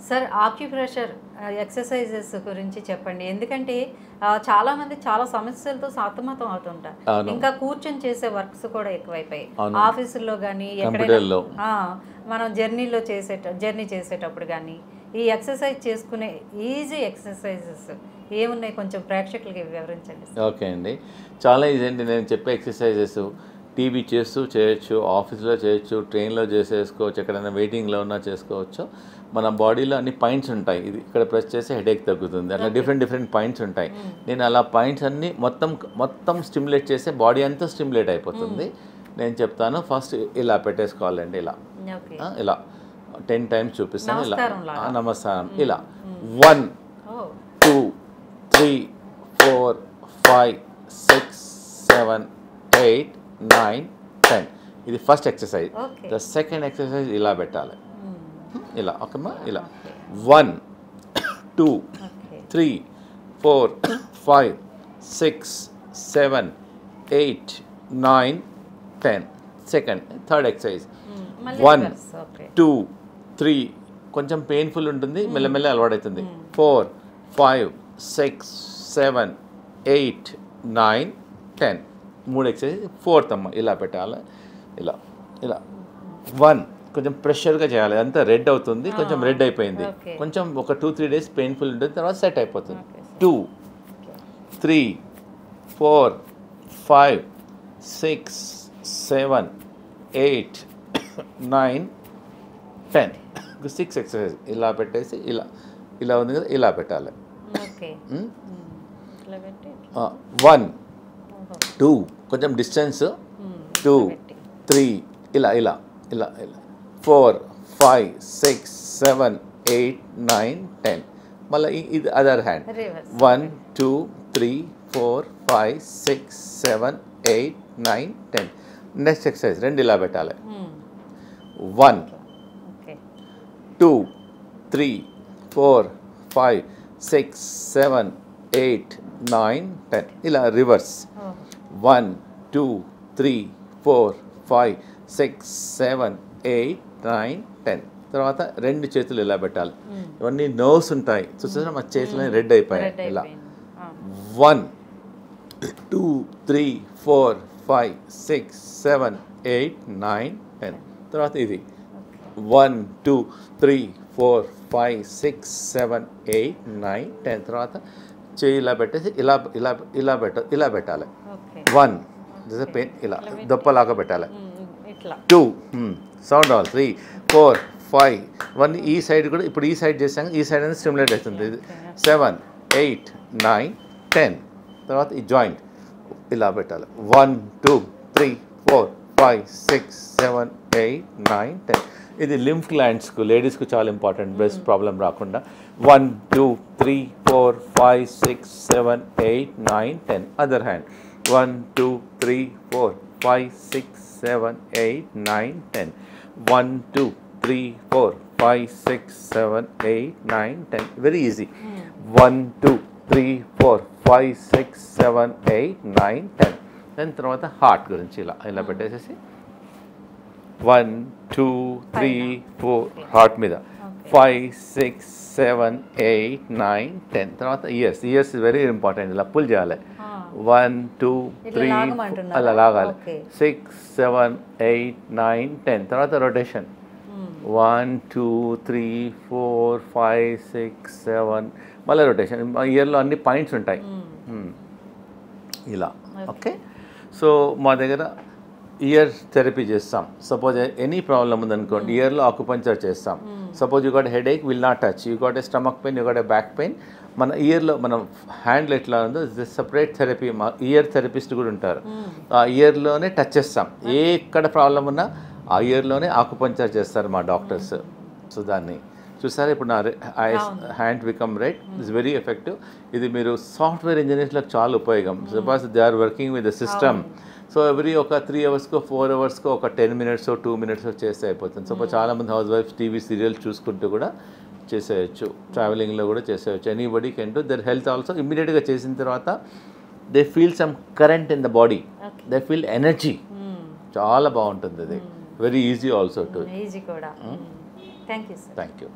Sir acupressure exercises గురించి చెప్పండి. ఎందుకంటే చాలామంది చాలా సమస్యలతో సతమతం అవుతుంటారు. ఇంకా కూర్చొని చేసే వర్క్స్ కూడా ఎక్కువైపోయాయి. ఆఫీసుల్లో కానీ ఎక్కడైనా మనం జర్నీ చేసేటప్పుడు కానీ ఈ ఎక్సర్సైజ్ చేసుకునే ఈజీ ఎక్సర్సైజెస్ ఏమున్నాయి కొంచెం ప్రేక్షకులకి వివరించండి. ఓకే అండి, చాలా ఈజీ అండి. నేను చెప్పే ఎక్సర్సైజెస్ టీవీ చేస్తూ చేయొచ్చు, ఆఫీస్లో చేయొచ్చు, ట్రైన్లో చేసేసుకోవచ్చు, ఎక్కడైనా వెయిటింగ్లో ఉన్నా చేసుకోవచ్చు. మన బాడీలో అన్ని పాయింట్స్ ఉంటాయి. ఇది ఇక్కడ ప్రెస్ చేస్తే హెడేక్ తగ్గుతుంది. అట్లా డిఫరెంట్ పాయింట్స్ ఉంటాయి. నేను అలా పాయింట్స్ అన్నీ మొత్తం స్టిమ్యులేట్ చేస్తే బాడీ అంతా స్టిమ్యులేట్ అయిపోతుంది. నేను చెప్తాను. ఫస్ట్ ఇలా పెట్టేసుకోవాలండి. ఇలా 10 times చూపిస్తాను. ఇలా నమస్కారం. ఇలా 1 2 3 4 5 6 7 8 9 10. ఇది first exercise. The second exercise ఇలా పెట్టాలి. ఇలా ఓకేమా. ఇలా 1 2 3 4 5 6 7 8 9 10. సెకండ్ థర్డ్ ఎక్సర్సైజ్ 1 2 3 కొంచెం పెయిన్ఫుల్ ఉంటుంది, మెల్లమెల్ల అలవాటవుతుంది. 4 5 6 7 8 9 10. 3 ఎక్సర్సైజ్. ఫోర్త్ అమ్మ ఇలా పెట్టాలి. ఇలా 1 కొంచెం ప్రెషర్గా చేయాలి. అంతా రెడ్ అవుతుంది, కొంచెం రెడ్ అయిపోయింది. కొంచెం ఒక 2-3 days పెయిన్ఫుల్ ఉంటుంది, తర్వాత సెట్ అయిపోతుంది. 2 3 4 5 6 7 8 9 10. 6 ఎక్సర్సైజ్. ఇలా పెట్టేసి ఇలా ఉంది కదా, ఇలా పెట్టాలి. 1 2 కొంచెం డిస్టెన్స్ 2 3 ఇలా 4 5 6 7 8 9 10. మళ్ళీ ఇది అదర్ హ్యాండ్. 1 2 3 4 5 6 7 8 9 10. నెక్స్ట్ ఎక్సర్సైజ్ రెండు ఇలా పెట్టాలి. 1 2 3 4 5 6 7 8 9 10. ఇలా రివర్స్. 1 2 3 4 5 6 7 8 9 10. తర్వాత రెండు చేతులు ఇలా పెట్టాలి. ఇవన్నీ నర్వ్స్ ఉంటాయి చూసారా, మా చేతులు రెడ్ అయిపోయాయి. ఇలా 1 2 3 4 5 6 7 8 9 10. తర్వాత ఇది 1 2 3 4 5 6 7 8 9 10. తర్వాత చేయి ఇలా పెట్టేసి ఇలా పెట్టాలి. 1 దిస్ పెయిన్ ఇలా దొప్పలాగా పెట్టాలి. 2 సౌండ్ రావాలి. 3 4 5 1 ఈ సైడ్ కూడా ఇప్పుడు ఈ సైడ్ చేసాక ఈ సైడ్ అనేది స్టిమ్యులేట్ అవుతుంది. 7 8 9 10. తర్వాత ఈ జాయింట్ ఇలా పెట్టాలి. 1 2 3 4 5 6 7 8 9 10. ఇది లింఫ్ గ్లాండ్స్కు లేడీస్కు చాలా ఇంపార్టెంట్, బ్రెస్ట్ ప్రాబ్లం రాకుండా. 1 2 3 4 5 6 7 8 9 10. Other hand 1 2 3 4 5 6 7 8 9 10. 1 2 3 4 5 6 7 8 9 10. Very easy. 1 2 3 4 5 6 7 8 9 10. దాని తర్వాత హార్ట్ గురించి ఇలా పెట్టేసేసి 1 2 3 4 హార్ట్ మీద 5 6 7 8 9 10. తర్వాత ఇయర్స్ ఇస్ వెరీ ఇంపార్టెంట్. ఇలా పుల్ చేయాలి. 1 2 3 అలా లాగాలి. 6 7 8 9 10. తర్వాత రొటేషన్ 1 2 3 4 5 6 7. మళ్ళీ రొటేషన్. ఇయర్లో అన్ని పాయింట్స్ ఉంటాయి ఇలా. ఓకే, సో మా దగ్గర ఇయర్ థెరపీ చేస్తాం. సపోజ్ ఎనీ ప్రాబ్లమ్ ఉందనుకోండి, ఇయర్లో ఆక్యుపంచర్ చేస్తాం. Suppose you got headache, will not touch. You got a stomach pain, you got a back pain. మన ఇయర్లో మనం హ్యాండ్లో ఎట్లా ఉందో సెపరేట్ థెరపీ, మా ఇయర్ థెరపిస్ట్ కూడా ఉంటారు. ఆ ఇయర్లోనే టచ్ చేస్తాం. ఎక్కడ ప్రాబ్లం ఉన్నా ఆ ఇయర్లోనే ఆక్యుపంచర్ చేస్తారు మా డాక్టర్స్. సో దాన్ని చూసారా, ఇప్పుడు నా hand become red. It's very effective. ఇది మీరు సాఫ్ట్వేర్ ఇంజనీర్స్లకు చాలా ఉపయోగం. Suppose they are working with the system. So every ఒక 3 hours 4 hours ఒక 10 minutes 2 minutes చేస్తే అయిపోతుంది. సపోజ్ చాలామంది హౌస్ వైఫ్స్ టీవీ సీరియల్స్ చూసుకుంటూ కూడా చేసేయచ్చు, ట్రావెలింగ్లో కూడా చేసేయచ్చు. Anybody can do. Their health also ఇమ్మీడియట్గా చేసిన తర్వాత they feel some current in the body, they feel energy. చాలా బాగుంటుంది అది. Very easy also to. Easy కూడా. Thank you. Thank you.